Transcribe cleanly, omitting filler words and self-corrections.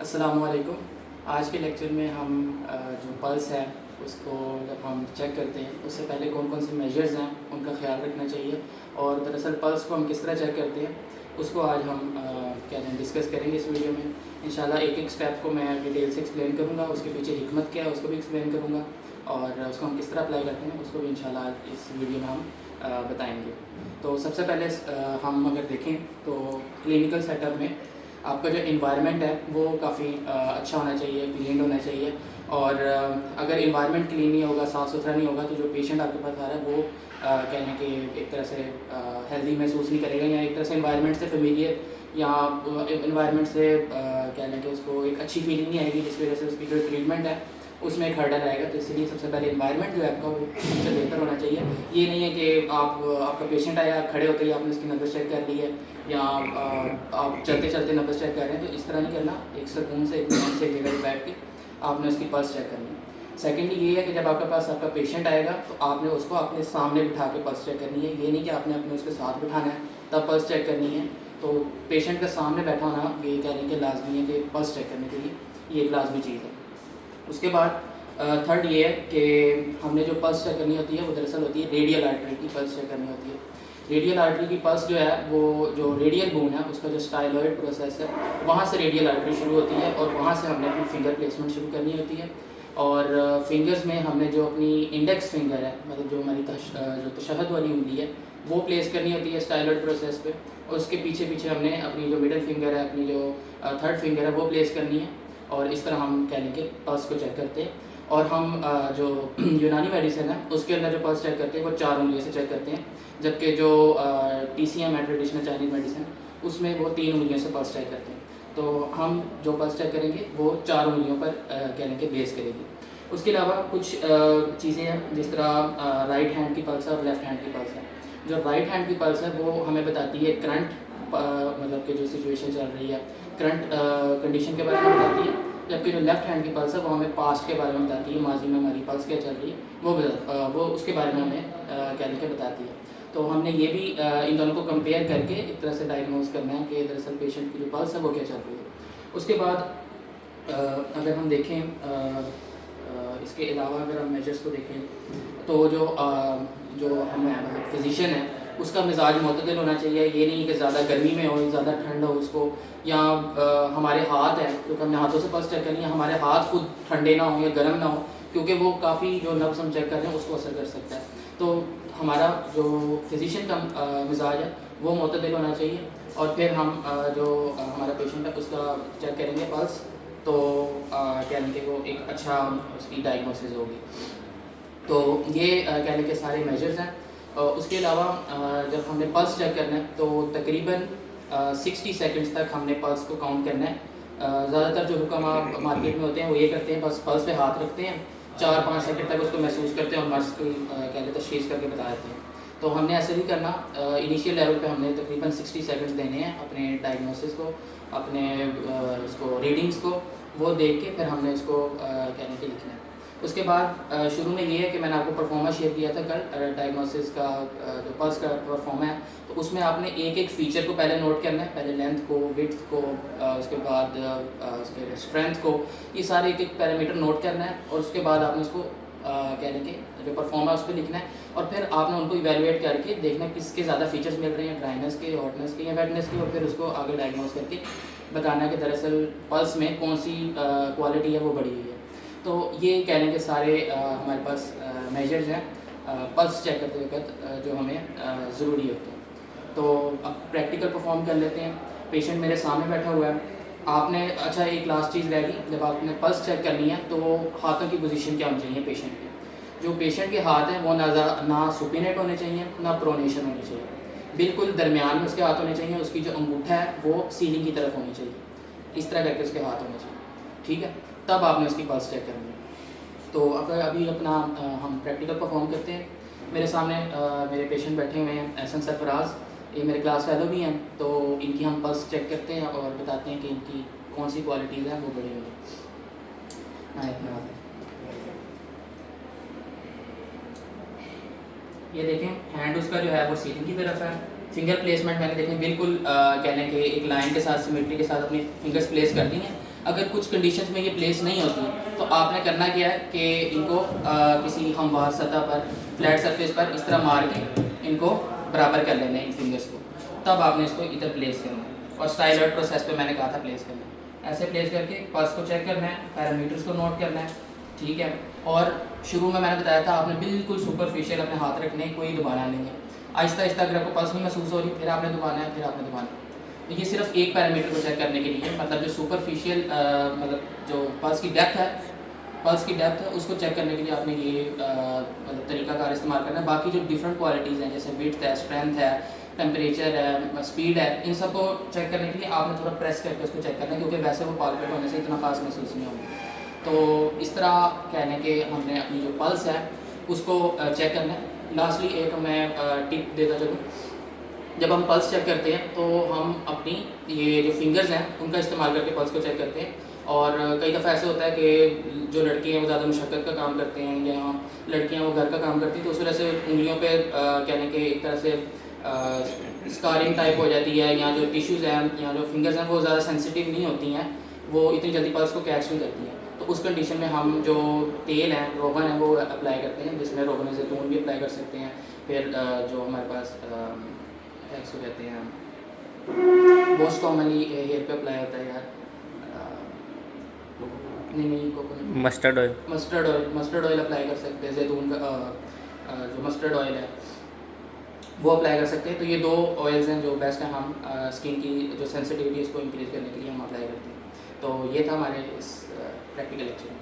अस्सलामुअलैकुम। आज के लेक्चर में हम जो पल्स है उसको जब हम चेक करते हैं उससे पहले कौन कौन से मेजर्स हैं उनका ख्याल रखना चाहिए और दरअसल पल्स को हम किस तरह चेक करते हैं उसको आज हम कहते हैं डिस्कस करेंगे इस वीडियो में। इंशाल्लाह एक एक स्टेप को मैं डिटेल से एक्सप्लेन करूँगा, उसके पीछे हिकमत क्या है उसको भी एक्सप्लेन करूँगा और उसको हम किस तरह अप्लाई करते हैं उसको भी इंशाल्लाह आज इस वीडियो में हम बताएँगे। तो सबसे पहले हम अगर देखें तो क्लिनिकल सेटअप में आपका जो इन्वायरमेंट है वो काफ़ी अच्छा होना चाहिए, क्लीन होना चाहिए। और अगर इन्वायरमेंट क्लीन नहीं होगा, साफ़ सुथरा नहीं होगा तो जो पेशेंट आपके पास आ रहा है वो कहने के एक तरह से हेल्दी महसूस नहीं करेगा या एक तरह से इन्वायरमेंट से फेमिलियर या इन्वायरमेंट से कहने के उसको एक अच्छी फीलिंग नहीं आएगी, जिसकी वजह से उसकी जो ट्रीटमेंट है उसमें एक हर्डल आएगा। तो इसलिए सबसे पहले इन्वायरमेंट जो है आपका वो सबसे बेहतर होना चाहिए। ये नहीं है कि आपका पेशेंट आया, खड़े होते ही आपने उसकी नब्ज़ चेक कर ली है या आप चलते चलते नब्ज़ चेक कर रहे हैं, तो इस तरह नहीं करना। एक सुकून से इत्मीनान से एक जगह पर बैठ के आपने उसकी पल्स चेक करनी है। सेकेंडली ये है कि जब आपके पास आपका पेशेंट आएगा तो आपने उसको अपने सामने बिठा के पल्स चेक करनी है। ये नहीं कि आपने अपने उसके साथ बिठाना है तब पल्स चेक करनी है। तो पेशेंट के सामने बैठा होना ये कहने के लाजमी है कि पल्स चेक करने के लिए ये एक लाजमी चीज़ है। उसके बाद थर्ड ये है कि हमने जो पल्स चेक करनी होती है वो दरअसल होती है रेडियल आर्टरी की पल्स चेक करनी होती है। रेडियल आर्टरी की पल्स जो है वो जो रेडियल बोन है उसका जो स्टाइलॉइड प्रोसेस है वहाँ से रेडियल आर्टरी शुरू होती है और वहाँ से हमने अपनी फिंगर प्लेसमेंट शुरू करनी होती है। और फिंगर्स में हमने जो अपनी इंडेक्स फिंगर है, मतलब जो हमारी जो तशहद वाली उंगली है वो प्लेस करनी होती है स्टाइलॉइड प्रोसेस पे। और उसके पीछे पीछे हमने अपनी जो मिडल फिंगर है, अपनी जो थर्ड फिंगर है वो प्लेस करनी है। और इस तरह हम कहने के पल्स को चेक करते हैं। और हम जो यूनानी मेडिसिन है उसके अंदर जो पल्स चेक करते हैं वो 4 उंगलियों से चेक करते हैं, जबकि जो TCM है ट्रेडिशनल चाइनीज़ मेडिसिन उसमें वो 3 उंगलियों से पल्स चेक करते हैं। तो हम जो पल्स चेक करेंगे वो 4 उंगलियों पर कहने के बेस करेगी। उसके अलावा कुछ चीज़ें हैं जिस तरह राइट हैंड की पल्स है और लेफ़्ट हैंड की पल्स है। जो राइट हैंड की पल्स है वो हमें बताती है करंट मतलब कि जो सिचुएशन चल रही है, करंट कंडीशन के बारे में बताती है, जबकि जो लेफ़्ट हैंड की पल्स है वो हमें पास्ट के बारे में बताती है, माजी में हमारी पल्स क्या चल रही है वो उसके बारे में हमें कहने के बताती है। तो हमने ये भी इन दोनों को कंपेयर करके एक तरह से डायग्नोज करना है कि दरअसल पेशेंट की जो पल्स है वो क्या चल रही है। उसके बाद अगर हम देखें इसके अलावा अगर हम मेजर्स को देखें तो जो हमें मतलब फिजिशियन है उसका मिजाज मतदिल होना चाहिए। ये नहीं कि ज़्यादा गर्मी में हो, ज़्यादा ठंड हो उसको, या हमारे हाथ हैं क्योंकि हमने हाथों से पल्स चेक करनी है, हमारे हाथ खुद ठंडे ना हो या गर्म ना हो, क्योंकि वो काफ़ी जो नब्ज़ हम चेक कर रहे हैं उसको असर कर सकता है। तो हमारा जो फिजिशियन का मिजाज है वो मतदिल होना चाहिए। और फिर हम जो हमारा पेशेंट है उसका चेक करेंगे पल्स, तो कहने के वो एक अच्छा उसकी डायग्नोसिस होगी। तो ये कहने के सारे मेजर्स हैं। उसके अलावा जब हमने पल्स चेक करना है तो तकरीबन 60 सेकंड्स तक हमने पल्स को काउंट करना है। ज़्यादातर जो हुक्म मार्केट में होते हैं वो ये करते हैं, बस पल्स पे हाथ रखते हैं, 4-5 सेकंड तक उसको महसूस करते हैं और मर्ज़ की कहते तशख़ीस करके बता देते हैं। तो हमने ऐसे ही करना। इनिशियल लेवल पे हमने तकरीबन 60 सेकंड्स देने हैं अपने डायग्नोसिस को, अपने उसको रीडिंग्स को वो देख के फिर हमने इसको कहने के लिखना है। उसके बाद शुरू में ये है कि मैंने आपको परफॉर्मा शेयर किया था कल डायग्नोसिस का, जो पल्स का परफॉर्मा है, तो उसमें आपने एक एक फ़ीचर को पहले नोट करना है, पहले लेंथ को, विड्थ को, उसके बाद उसके स्ट्रेंथ को, ये सारे एक एक पैरामीटर नोट करना है। और उसके बाद आपने उसको कहने के जो परफॉर्मा है उस पर लिखना है और फिर आपने उनको इवेलुएट करके देखना किसके ज़्यादा फीचर्स मिल रहे हैं, ड्राइनेस के, हॉटनेस के या वेटनेस के, और फिर उसको आगे डायग्नोस करके बताना है कि दरअसल पल्स में कौन सी क्वालिटी है वो बढ़ी हुई है। तो ये कहने के सारे हमारे पास मेजर्स हैं पल्स चेक करते वक्त जो हमें ज़रूरी होते हैं। तो अब प्रैक्टिकल परफॉर्म कर लेते हैं। पेशेंट मेरे सामने बैठा हुआ है। आपने अच्छा एक लास्ट चीज़ रह गई, जब आपने पल्स चेक करनी है तो हाथों की पोजीशन क्या होनी चाहिए पेशेंट की। जो पेशेंट के हाथ हैं वो ना सुपिनेट होने चाहिए ना प्रोनेशन होनी चाहिए, बिल्कुल दरमियान में उसके हाथ होने चाहिए। उसकी जो अंगूठा है वो सीलिंग की तरफ होनी चाहिए, इस तरह करके उसके हाथ होने चाहिए, ठीक है। तब आपने उसकी पल्स चेक करनी है। तो अभी अपना हम प्रैक्टिकल परफॉर्म करते हैं। मेरे सामने मेरे पेशेंट बैठे हुए हैं एहसन सरफराज, ये मेरे क्लास फेलो भी हैं। तो इनकी हम पल्स चेक करते हैं और बताते हैं कि इनकी कौन सी क्वालिटीज़ हैं वो बड़ी हुई हैं। ये देखें हैंड उसका जो है वो सीलिंग की तरफ है। फिंगर प्लेसमेंट मैंने देखें बिल्कुल कहने के एक लाइन के साथ, सिमेट्री के साथ अपनी फिंगर्स प्लेस कर दी हैं। अगर कुछ कंडीशंस में ये प्लेस नहीं होती तो आपने करना क्या है कि इनको किसी हमवार सतह पर, फ्लैट सरफेस पर इस तरह मार के इनको बराबर कर लेना है इन फिंगर्स को, तब आपने इसको इधर प्लेस करना है। और स्टाइल आउट प्रोसेस पे मैंने कहा था प्लेस करना है। ऐसे प्लेस करके पल्स को चेक करना है, पैरामीटर्स को नोट करना है, ठीक है। और शुरू में मैंने बताया था आपने बिल्कुल सुपरफिशियल अपने हाथ रखने, कोई दबाना नहीं है। आहिस्ता आहिस्ता अगर आपको पल्स नहीं महसूस हो रही फिर आपने दबाना है, फिर आपने दबाना है। तो ये सिर्फ एक पैरामीटर को चेक करने के लिए, मतलब जो सुपरफिशियल मतलब जो पल्स की डेप्थ है उसको चेक करने के लिए आपने ये मतलब तरीकाकार इस्तेमाल करना है। बाकी जो डिफरेंट क्वालिटीज़ हैं जैसे विड्थ है, स्ट्रेंथ है, टेम्परेचर है, स्पीड है, इन सब को चेक करने के लिए आपने थोड़ा प्रेस करके उसको चेक करना है, क्योंकि वैसे वो पालपेट होने से इतना खास महसूस नहीं होगा। तो इस तरह कहने के हमने अपनी जो पल्स है उसको चेक करना है। लास्टली एक मैं टिप देता चलूँ, जब हम पल्स चेक करते हैं तो हम अपनी ये जो फिंगर्स हैं उनका इस्तेमाल करके पल्स को चेक करते हैं। और कई दफ़ा ऐसे होता है कि जो लड़के हैं वो ज़्यादा मुशक्क़त का काम करते हैं या लड़कियां वो घर का काम करती हैं, तो उस वजह से उंगलियों पे कहने के एक तरह से स्कारिंग टाइप हो जाती है, या जो टिश्यूज़ हैं या जो फिंगर्स हैं वो ज़्यादा सेंसिटिव नहीं होती हैं, वो इतनी जल्दी पल्स को कैच नहीं करती हैं। तो उस कंडीशन में हम जो तेल है, रोगन है, वो अप्लाई करते हैं, जिसमें रोगन ज़ैतून भी अप्लाई कर सकते हैं। फिर जो हमारे पास इसको कहते हैं मोस्ट कॉमनली हेयर पे अप्लाई होता है यार, नहीं कोकोनट, मस्टर्ड ऑयल अप्लाई कर सकते हैं। जैतून का जो मस्टर्ड ऑयल है वो अप्लाई कर सकते हैं। तो ये 2 ऑयल्स हैं जो बेस्ट हैं, हम स्किन की जो सेंसिटिविटी है उसको इंक्रीज़ करने के लिए हम अप्लाई करते हैं। तो ये था हमारे इस प्रैक्टिकल लेक्चर में।